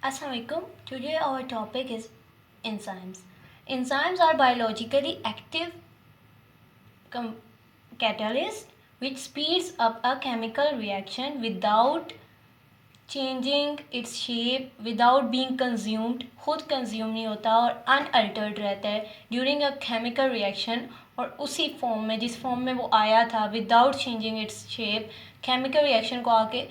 Assalamualaikum. Today our topic is enzymes. Enzymes are biologically active catalysts which speeds up a chemical reaction without changing its shape, without being consumed. खुद consume नहीं होता और unaltered रहता है during a chemical reaction और उसी form में जिस फॉर्म में वो आया था without changing its shape chemical reaction को आके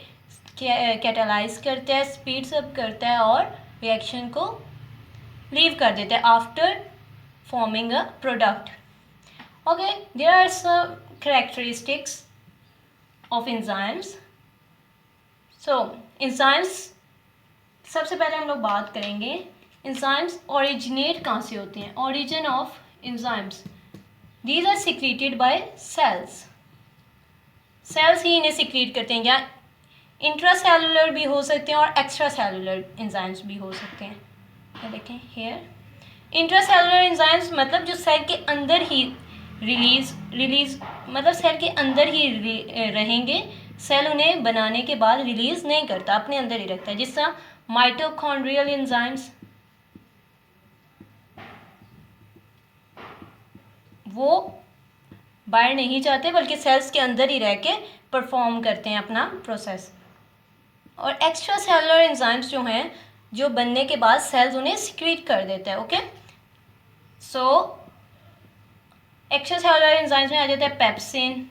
कैटालाइज करता है, स्पीड्स अप करता है और रिएक्शन को लीव कर देता है after forming a product. Okay, there are some characteristics of enzymes. So enzymes, सबसे पहले हम लोग बात करेंगे एंजाइम्स ओरिजिनेट कहाँ से होते हैं. Origin of enzymes, these are secreted by cells. Cells ही इन्हें सिक्रीट करते हैं. या इंट्रासेलुलर भी हो सकते हैं और एक्स्ट्रा सेलुलर एंजाइम्स भी हो सकते हैं. ये देखें हेयर. इंट्रासेलुलर एंजाइम्स मतलब जो सेल के अंदर ही रिलीज मतलब सेल के अंदर ही रहेंगे. सेल उन्हें बनाने के बाद रिलीज नहीं करता, अपने अंदर ही रखता है. जिस तरह माइटोकॉन्ड्रियल एंजाइम्स, वो बाहर नहीं जाते बल्कि सेल्स के अंदर ही रह के परफॉर्म करते हैं अपना प्रोसेस. और एक्स्ट्रा सेलुलर एंजाइम्स जो हैं, जो बनने के बाद सेल्स उन्हें सिक्रीट कर देता है. Okay, so extracellular enzymes में आ जाता है pepsin,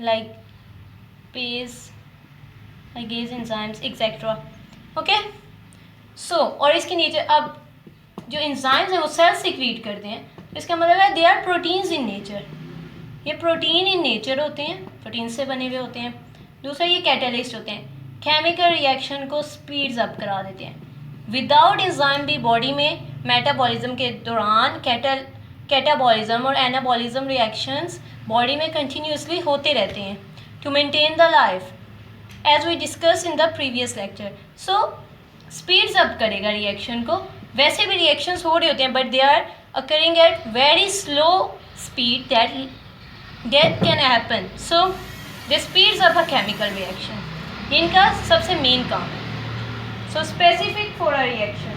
lipase, ligase enzymes etcetera. Okay, so और इसके नीचे अब जो एंजाइम्स हैं वो सेल्स सिक्रीट करते हैं. इसका मतलब है they are proteins in nature. ये प्रोटीन इन नेचर होते हैं, प्रोटीन से बने हुए होते हैं. दूसरा ये कैटलिस्ट होते हैं, केमिकल रिएक्शन को स्पीड्स अप करा देते हैं. विदाउट एंजाइम भी बॉडी में मेटाबॉलिज्म के दौरान कैटाबॉलिज्म और एनाबॉलिज्म रिएक्शंस बॉडी में कंटिन्यूसली होते रहते हैं to maintain the life as we discuss in the previous lecture. So speeds up करेगा रिएक्शन को. वैसे भी रिएक्शंस हो रहे होते हैं but they are occurring at very slow speed that can happen. So this speeds up a chemical reaction. इनका सबसे मेन काम है. So specific for a reaction.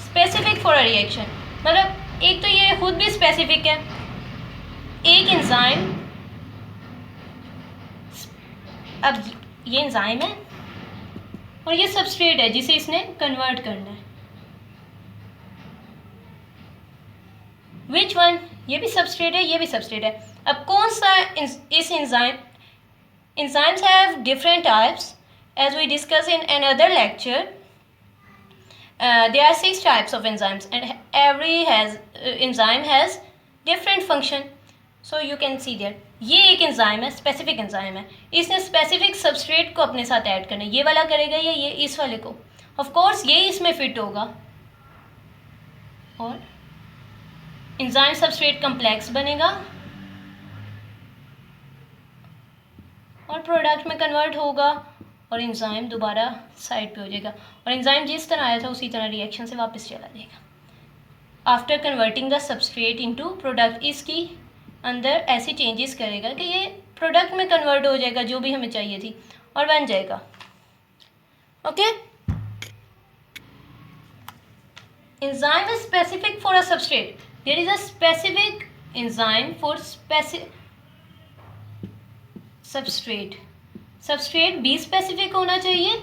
Specific for a reaction मतलब एक तो ये खुद भी स्पेसिफिक है. एक एंजाइम, अब ये एंजाइम है और ये सबस्ट्रेट है जिसे इसने कन्वर्ट करना है. विच वन, ये भी सबस्ट्रेट है, ये भी सबस्ट्रेट है. अब कौन सा इस enzymes have different types as we discuss in another lecture. There are 6 types of enzymes and every enzyme has different function. So you can see there. ये एक एंजाइम है, स्पेसिफिक एंजाइम है. इसने स्पेसिफिक सबस्ट्रेट को अपने साथ add करना है. ये वाला करेगा या ये इस वाले को. ऑफ कोर्स ये इसमें फिट होगा और एंजाइम सबस्ट्रेट कम्प्लेक्स बनेगा और प्रोडक्ट में कन्वर्ट होगा और एंजाइम दोबारा साइड पे हो जाएगा और एंजाइम जिस तरह आया था उसी तरह रिएक्शन से वापस चला जाएगा. After converting the substrate into product, इसकी अंदर ऐसे चेंजेस करेगा कि ये प्रोडक्ट में कन्वर्ट हो जाएगा जो भी हमें चाहिए थी और बन जाएगा. Okay, enzyme is specific for a substrate. There is a specific enzyme for substrate. Substrate भी स्पेसिफिक होना चाहिए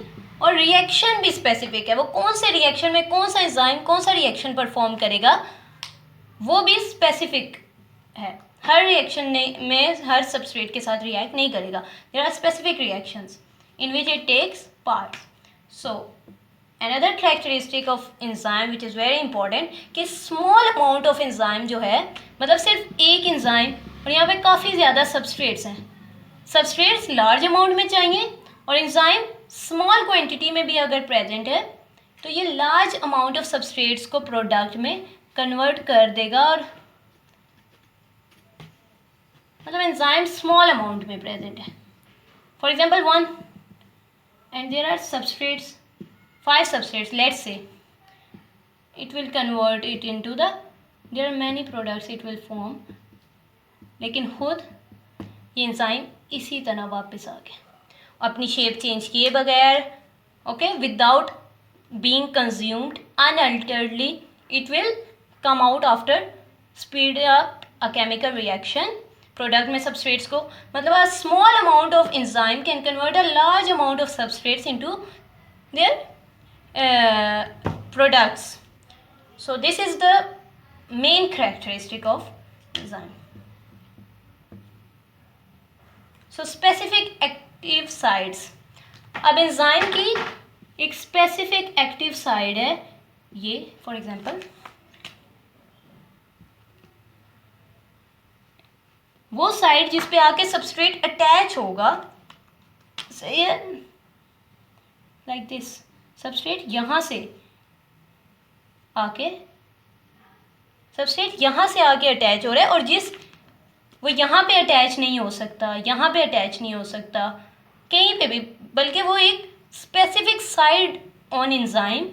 और रिएक्शन भी स्पेसिफिक है. वो कौन से रिएक्शन में कौन सा एंजाइम कौन सा रिएक्शन परफॉर्म करेगा वो भी स्पेसिफिक है. हर रिएक्शन में हर सबस्ट्रेट के साथ रिएक्ट नहीं करेगा. There are specific reactions in which it takes part. So another characteristic of enzyme which is very important कि small amount of enzyme जो है मतलब सिर्फ एक enzyme और यहाँ पे काफ़ी ज़्यादा substrates हैं. substrates large amount में चाहिए और enzyme small quantity में भी अगर present है तो ये large amount of substrates को product में convert कर देगा. और मतलब enzyme small amount में present है. for example 1 and there are substrates 5 substrates, let's say it will convert it into there are many products it will form. लेकिन खुद ये एंजाइम इसी तरह वापस आ गया. अपनी शेप चेंज किए बगैर, okay, without being consumed unalteredly, it will come out after speed up a chemical reaction. Product में सबस्ट्रेट्स को, मतलब a small amount of enzyme can convert a large amount of substrates into their products. So this is the main characteristic of enzyme. So specific active sites. अब enzyme की एक specific active side है ये, for example वो side जिस पे आके substrate attach होगा, सही है, लाइक दिस, सबस्ट्रेट यहाँ से आके, सबस्ट्रेट यहाँ से आके अटैच हो रहा है, और जिस वो यहाँ पे अटैच नहीं हो सकता, यहाँ पे अटैच नहीं हो सकता, कहीं पे भी, बल्कि वो एक specific side on enzyme,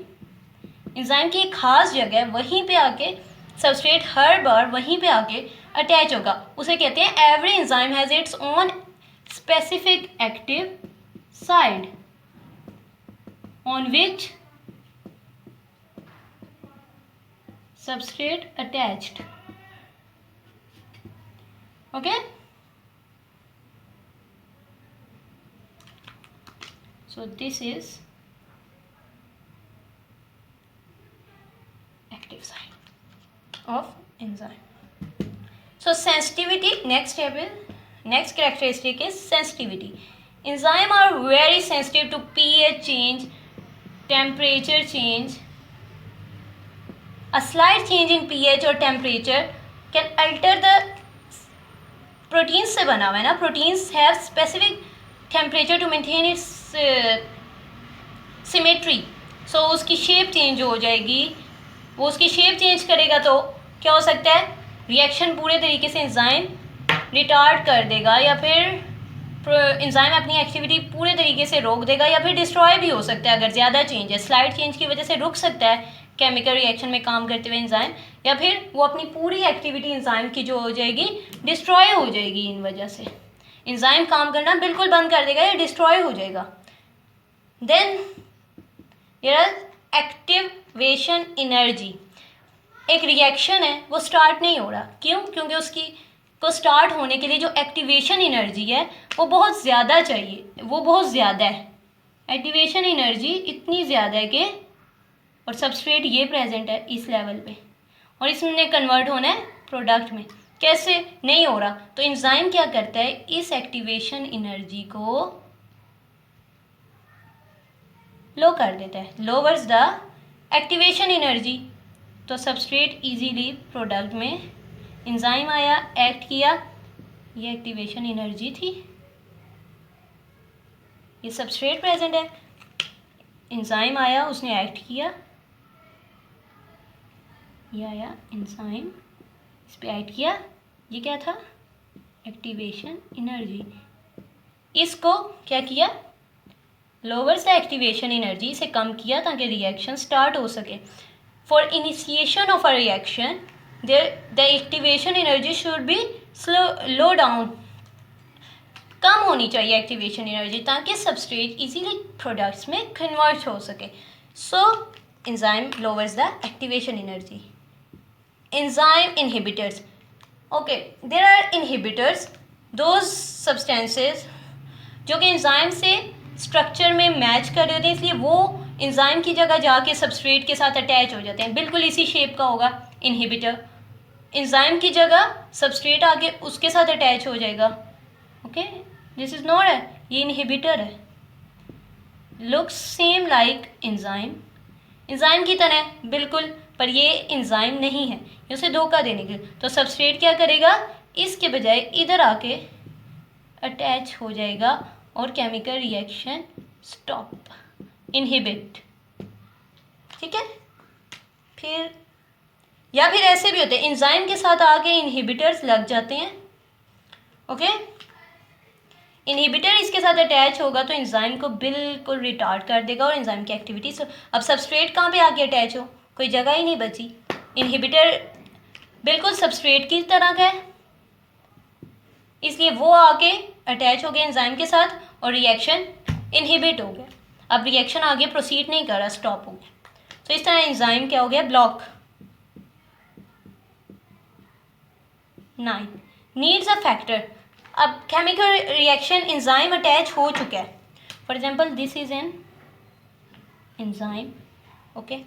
enzyme की एक खास जगह, वहीं पे आके सबस्ट्रेट हर बार वहीं पे आके अटैच होगा, उसे कहते हैं every enzyme has its own specific active side on which substrate attached. Okay, so this is active site of enzyme. So sensitivity, next characteristic is sensitivity. Enzyme are very sensitive to pH change, temperature change. A slight change in pH or temperature can alter the proteins से बना हुआ है ना, proteins have specific temperature to maintain its symmetry. So उसकी shape change हो जाएगी, वो उसकी शेप चेंज करेगा तो क्या हो सकता है, रिएक्शन पूरे तरीके से एंजाइम रिटार्ड कर देगा, या फिर एंजाइम अपनी एक्टिविटी पूरे तरीके से रोक देगा, या फिर डिस्ट्रॉय भी हो सकता है अगर ज़्यादा चेंज है। स्लाइड चेंज की वजह से रुक सकता है केमिकल रिएक्शन में काम करते हुए एंजाइम, या फिर वो अपनी पूरी एक्टिविटी एंजाइम की जो हो जाएगी डिस्ट्रॉय हो जाएगी। इन वजह से एंजाइम काम करना बिल्कुल बंद कर देगा या डिस्ट्रॉय हो जाएगा। देन एक्टिवेशन एनर्जी, एक रिएक्शन है वो स्टार्ट नहीं हो रहा, क्यों? क्योंकि उसकी को स्टार्ट होने के लिए जो एक्टिवेशन एनर्जी है वो बहुत ज़्यादा चाहिए, वो बहुत ज़्यादा है, एक्टिवेशन एनर्जी इतनी ज़्यादा है कि, और सबस्ट्रेट ये प्रेजेंट है इस लेवल पे, और इसमें कन्वर्ट होना है प्रोडक्ट में, कैसे नहीं हो रहा? तो एंजाइम क्या करता है, इस एक्टिवेशन एनर्जी को लो कर देता है, लोवर्स द एक्टिवेशन एनर्जी। तो सबस्ट्रेट इजीली प्रोडक्ट में, एंजाइम आया, एक्ट किया, ये एक्टिवेशन एनर्जी थी, ये सबस्ट्रेट प्रेजेंट है, एंजाइम आया, उसने एक्ट किया, ये आया एंजाइम, इस पे ऐड किया, ये क्या था, एक्टिवेशन एनर्जी। इसको क्या किया, लोअर्स द एक्टिवेशन एनर्जी, इसे कम किया ताकि रिएक्शन स्टार्ट हो सके। For initiation of a reaction the activation energy should be low down, कम होनी चाहिए एक्टिवेशन एनर्जी, ताकि सबस्ट्रेट इजीली प्रोडक्ट्स में कन्वर्ट हो सके। So enzyme lowers the activation energy. Enzyme inhibitors. Okay, there are inhibitors, those substances जो कि enzyme से स्ट्रक्चर में मैच कर रहे होते हैं, इसलिए वो एंजाइम की जगह जाके सबस्ट्रेट के साथ अटैच हो जाते हैं। बिल्कुल इसी शेप का होगा इनहिबिटर, एंजाइम की जगह सबस्ट्रेट आके उसके साथ अटैच हो जाएगा। ओके, दिस इज नॉट है, ये इनहिबिटर है, looks same like enzyme, enzyme की तरह बिल्कुल, पर ये एंजाइम नहीं है, ये उसे धोखा देने के लिए। तो सबस्ट्रेट क्या करेगा, इसके बजाय इधर आके अटैच हो जाएगा और केमिकल रिएक्शन स्टॉप, इनहिबिट, ठीक है। फिर या फिर ऐसे भी होते हैं, एंजाइम के साथ आके इनहिबिटर्स लग जाते हैं। ओके, इनहिबिटर इसके साथ अटैच होगा तो एंजाइम को बिल्कुल रिटार्ड कर देगा और एंजाइम की एक्टिविटी। अब सबस्ट्रेट कहाँ पे आके अटैच हो, कोई जगह ही नहीं बची। इनहिबिटर बिल्कुल सबस्ट्रेट की तरह का है, इसलिए वो आके अटैच हो गए एंजाइम के साथ और रिएक्शन इनहिबिट हो गया, अब रिएक्शन आगे प्रोसीड नहीं कर रहा, स्टॉप हो गया। तो इस तरह एंजाइम क्या हो गया, ब्लॉक। 9 needs a factor. अब केमिकल रिएक्शन एंजाइम अटैच हो चुका है, for example this is an enzyme, okay,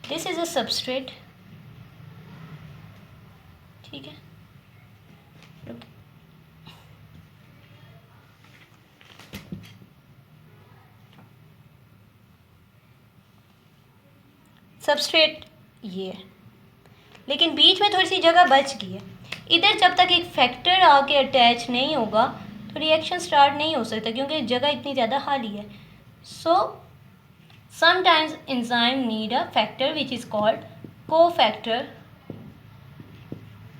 this is a substrate, ठीक है, सबस्ट्रेट ये है, लेकिन बीच में थोड़ी सी जगह बच गई है। इधर जब तक एक फैक्टर आके अटैच नहीं होगा तो रिएक्शन स्टार्ट नहीं हो सकता, क्योंकि जगह इतनी ज़्यादा खाली है। So sometimes enzyme need a factor which is called cofactor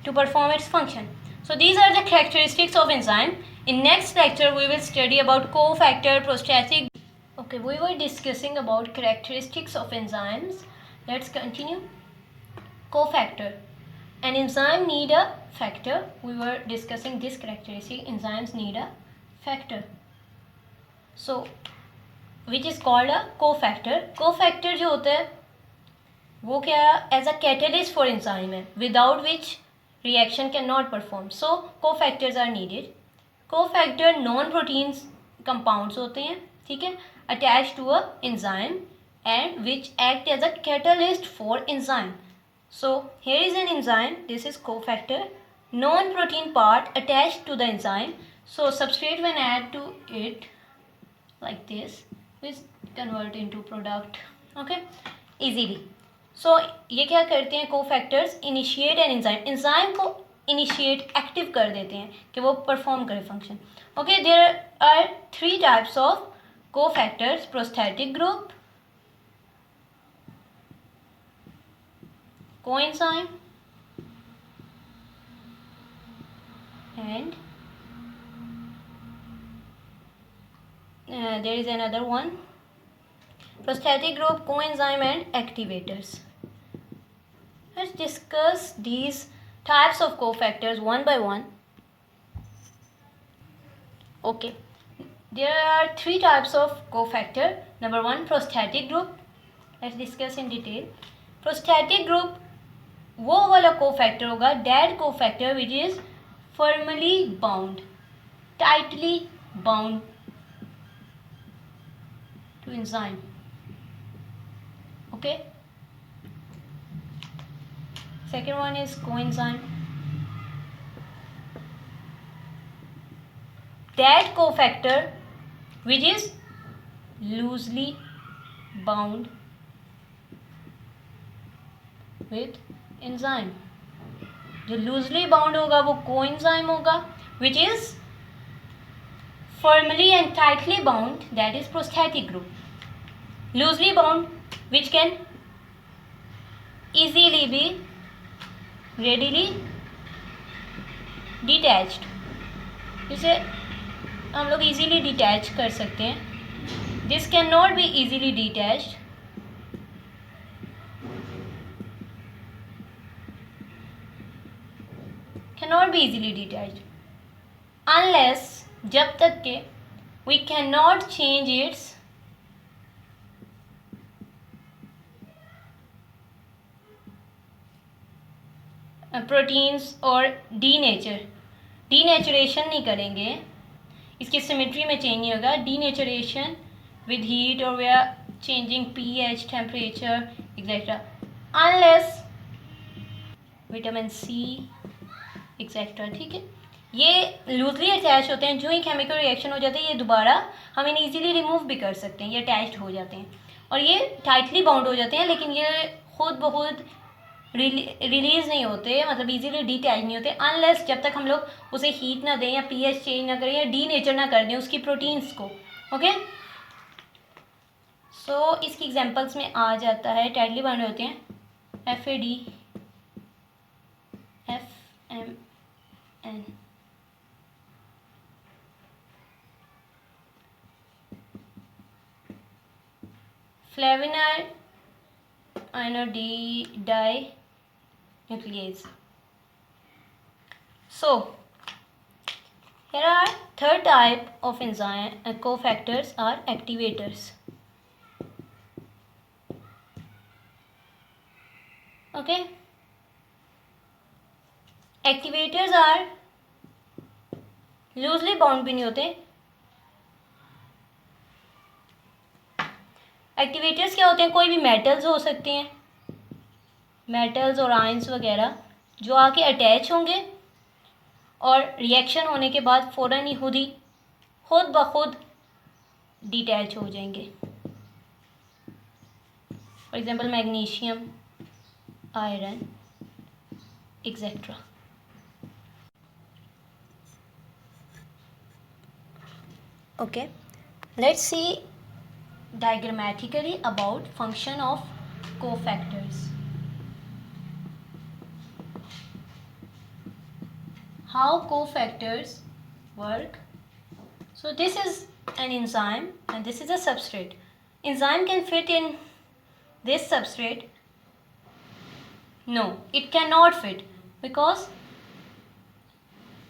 to perform its function. So these are the characteristics of enzyme. In next lecture we will study about cofactor, prostatic. Okay, we were discussing about characteristics of enzymes. Let's continue. Cofactor. An enzyme need a factor. We were discussing this characteristic. Enzymes need a factor. So, which is called a cofactor. Cofactor जो होता है वो क्या, as a catalyst for enzyme है, without which reaction can not perform. So cofactors are needed. Cofactor non proteins compounds होते हैं, ठीक है, attach to a enzyme and which act as a catalyst for enzyme. So here is an enzyme, this is cofactor, non-protein part attached to the enzyme. So substrate when add to it like this is convert into product, okay, easily. So ये क्या करते हैं cofactors, initiate an enzyme, enzyme को initiate active कर देते हैं कि वो perform करे function. Okay, there are 3 types of cofactors: prosthetic group, coenzyme, and there is another one, prosthetic group, coenzyme and activators. Let's discuss these types of cofactors one by one. Okay, there are 3 types of cofactor. Number 1, prosthetic group. Let's discuss in detail. Prosthetic group वो वाला cofactor होगा, that cofactor which is firmly bound, tightly bound to enzyme. Okay. Second one is coenzyme. That cofactor which is loosely bound with enzyme. जो loosely bound होगा वो coenzyme होगा, which is firmly and tightly bound, that is prosthetic group. Loosely bound which can easily be readily detached, जिसे हम लोग easily detach कर सकते हैं. This cannot be easily detached. Cannot be easily detached unless, जब तक के we cannot change its proteins और डीनेचुरेशन नहीं करेंगे, इसकी सिमेट्री में चेंज नहीं होगा, denaturation with heat or we are changing pH, temperature, etc. unless vitamin C etcetera, ठीक है। ये लूजली अटैच होते हैं, जो ही केमिकल रिएक्शन हो जाता है ये दोबारा हम इन्हें ईजिली रिमूव भी कर सकते हैं, ये अटैच्ड हो जाते हैं और ये टाइटली बाउंड हो जाते हैं, लेकिन ये खुद ब खुद रिलीज़ नहीं होते, मतलब इजीली डिटैच नहीं होते अनलेस जब तक हम लोग उसे हीट ना दें या पीएच चेंज ना करें या डी नेचर ना कर दें उसकी प्रोटीन्स को। ओके, सो इसकी एग्जांपल्स में आ जाता है, टाइटली बाउंड होते हैं FAD, FMN, फ्लेविनाइड dinuclease. So Here are third type of enzyme cofactors are activators. Okay, activators are loosely bound भी नहीं होते. एक्टिवेटर्स क्या होते हैं? कोई भी मेटल्स हो सकते हैं, मेटल्स और आयंस वगैरह, जो आके अटैच होंगे और रिएक्शन होने के बाद फ़ौरन ही खुद ब खुद डिटैच हो जाएंगे. For example magnesium, iron, etcetera. Okay, let's see diagrammatically about function of cofactors. How cofactors work. So this is an enzyme and this is a substrate. Enzyme can fit in this substrate. No, it cannot fit because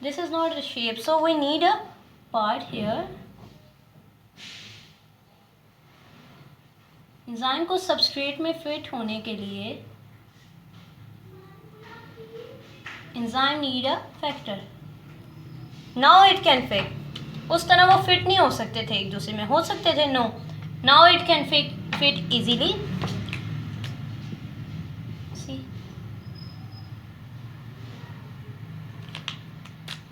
this is not the shape. So we need a part here. Enzyme को substrate में fit होने के लिए enzyme need a factor. Now it can fit. उस तरह वो fit नहीं हो सकते थे एक दूसरे में, हो सकते थे? No. Now it can fit easily. See,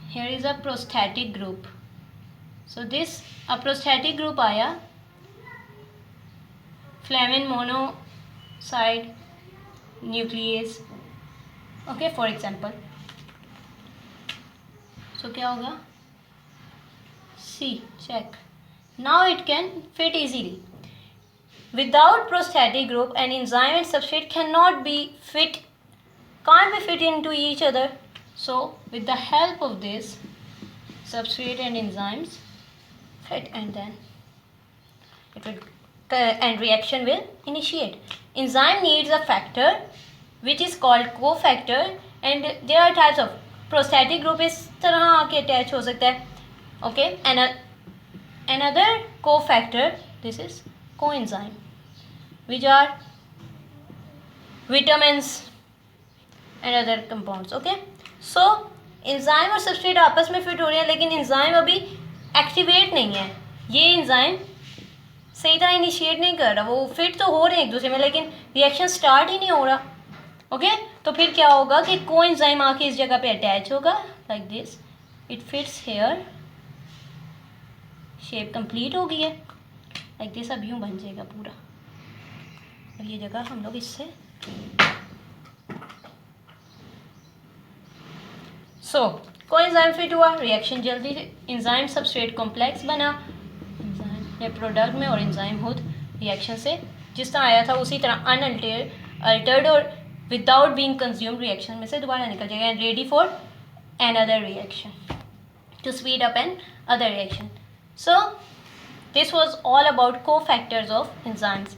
here is a prosthetic group. So this a prosthetic group आया, Flamin monocyte nuclease. Okay, for example. So क्या होगा? C, check. Now it can fit easily. Without prosthetic group, an enzyme and substrate can't be fit into each other. So with the help of this, substrate and enzymes fit, and then it will and reaction will initiate. Enzyme needs a factor which is called cofactor, and there are types of prosthetic group. इस तरह आके attach हो सकता है. Okay, and another cofactor, this is coenzyme, which are vitamins and other compounds. Okay, so enzyme और substrate आपस में fit हो रहे हैं, लेकिन enzyme अभी activate नहीं है. ये enzyme सही तरह इनिशिएट नहीं कर रहा. वो फिट तो हो रहे हैं एक दूसरे में, लेकिन रिएक्शन स्टार्ट ही नहीं हो रहा. ओके, तो फिर क्या होगा कि कोएंजाइम आके इस जगह पे अटैच होगा, like this. It fits here, shape complete हो गई है, लाइक दिस. अब यूँ बन जाएगा पूरा, और ये जगह हम लोग इससे कोएंजाइम फिट हुआ, रिएक्शन जल्दी, एंजाइम सबस्ट्रेट कॉम्प्लेक्स बना प्रोडक्ट में, और एंजाइम खुद रिएक्शन से जिस तरह आया था उसी तरह अनअल्टर्ड और विदाउट बीइंग कंज्यूम्ड रिएक्शन में से दोबारा निकल जाएगा, and ready for another reaction to speed up an other reaction. So this was all about cofactors of enzymes.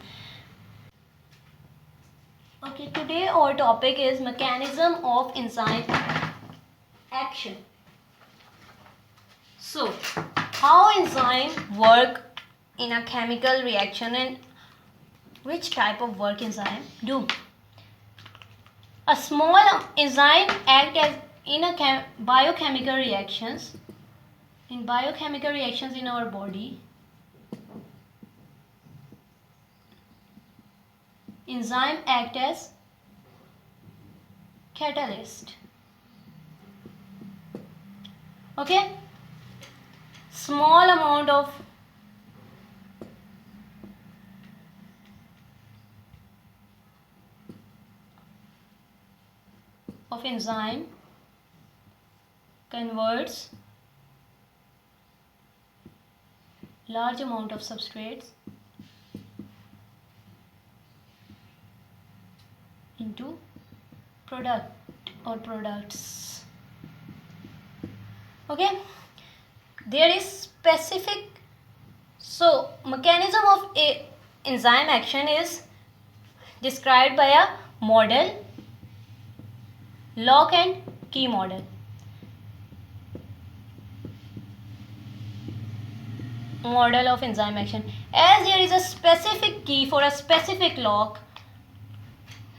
Okay, today our topic is mechanism of enzyme action. So how enzyme work in a chemical reaction and which type of work enzyme do. A small enzyme act as in a biochemical reactions. In biochemical reactions in our body, enzyme act as catalyst. Okay, small amount of enzyme converts large amount of substrates into product or products. Okay, there is specific, so mechanism of a enzyme action is described by a model, lock and key model. model of enzyme action. As there is a specific key for a specific lock,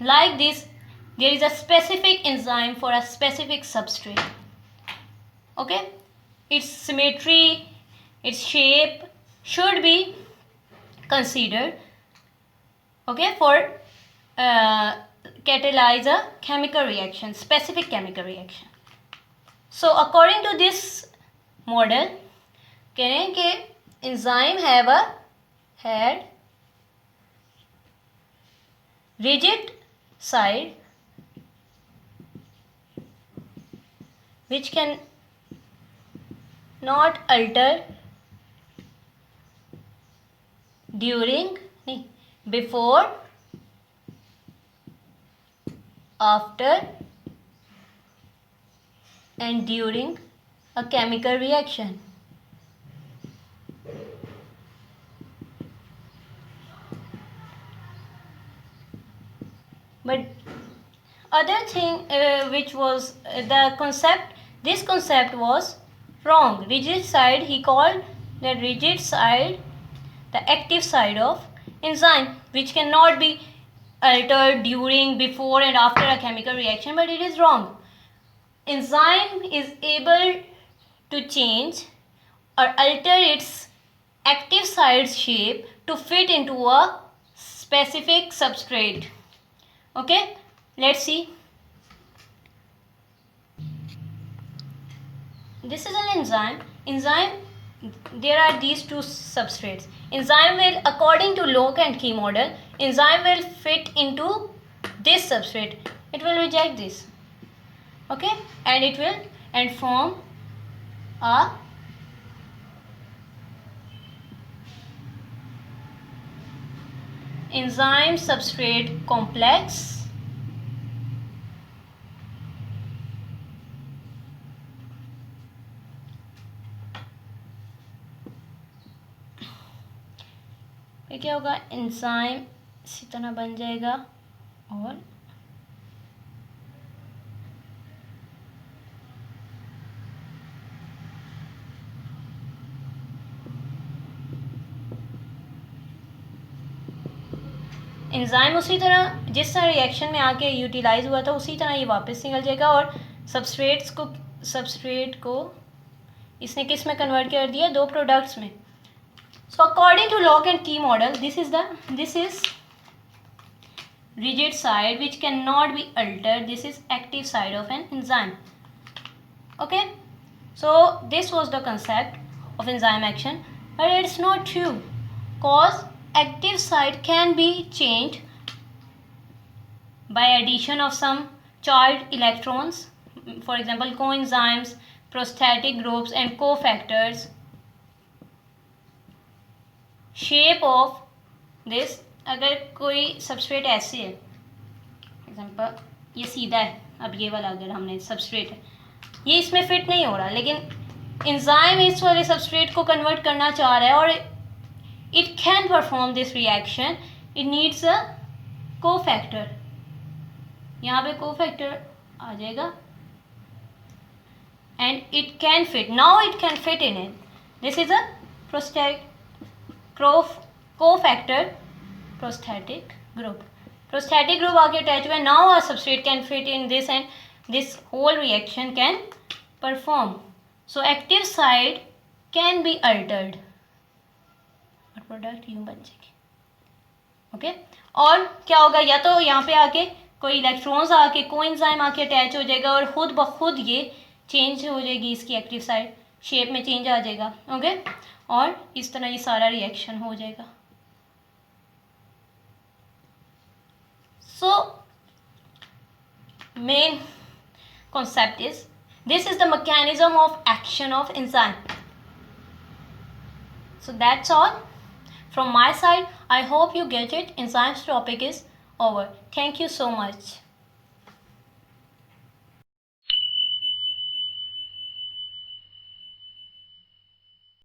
like this, there is a specific enzyme for a specific substrate. Okay, its symmetry, its shape should be considered, okay, for catalyze a chemical reaction, specific chemical reaction. So according to this model, कह रहे हैं कि enzyme had rigid side which can not alter during, before, after and during a chemical reaction. But other thing which was the concept, this concept was wrong. Rigid side, he called the rigid side the active side of enzyme, which cannot be altered during, before and after a chemical reaction, but it is wrong. Enzyme is able to change or alter its active side shape to fit into a specific substrate. Okay, let's see. This is an enzyme. There are these two substrates. Enzyme will, according to lock and key model, enzyme will fit into this substrate. It will reject this, okay, and it will form a enzyme substrate complex फिर क्या होगा, enzyme इसी तरह बन जाएगा और enzyme उसी तरह जिस तरह रिएक्शन में आके यूटिलाइज हुआ था उसी तरह ये वापस निकल जाएगा और सबस्ट्रेट को इसने किस में कन्वर्ट कर दिया, दो प्रोडक्ट्स में. So according to lock and key model, this is rigid side which cannot be altered. This is active side of an enzyme. Okay, so this was the concept of enzyme action, but it's not true, cause active side can be changed by addition of some charged electrons, for example coenzymes, prosthetic groups and cofactors. Shape of this, अगर कोई substrate ऐसे है, example ये सीधा है, अब ये वाला अगर हमने सबस्ट्रेट है, ये इसमें फिट नहीं हो रहा, लेकिन एंजाइम इस वाले सबस्ट्रेट को कन्वर्ट करना चाह रहा है और it can perform this reaction, it needs a cofactor. यहाँ पे कोफैक्टर आ जाएगा and it can fit, now it can fit in it. This is a cofactor prosthetic group. Prosthetic group आगे अटैच हुआ है. Now a substrate can fit in this and this whole reaction can perform. So active side can be altered और product यूँ बन जाएगी. Okay, और क्या होगा, या तो यहाँ पे आके कोई इलेक्ट्रॉन्स आके कोएंजाइम आके अटैच हो जाएगा और खुद ब खुद ये चेंज हो जाएगी, इसकी एक्टिव साइड शेप में चेंज आ जाएगा. ओके, और इस तरह ये सारा रिएक्शन हो जाएगा. So main concept is this is the mechanism of action of enzyme. So that's all from my side. I hope you get it. Enzymes topic is over. Thank you so much.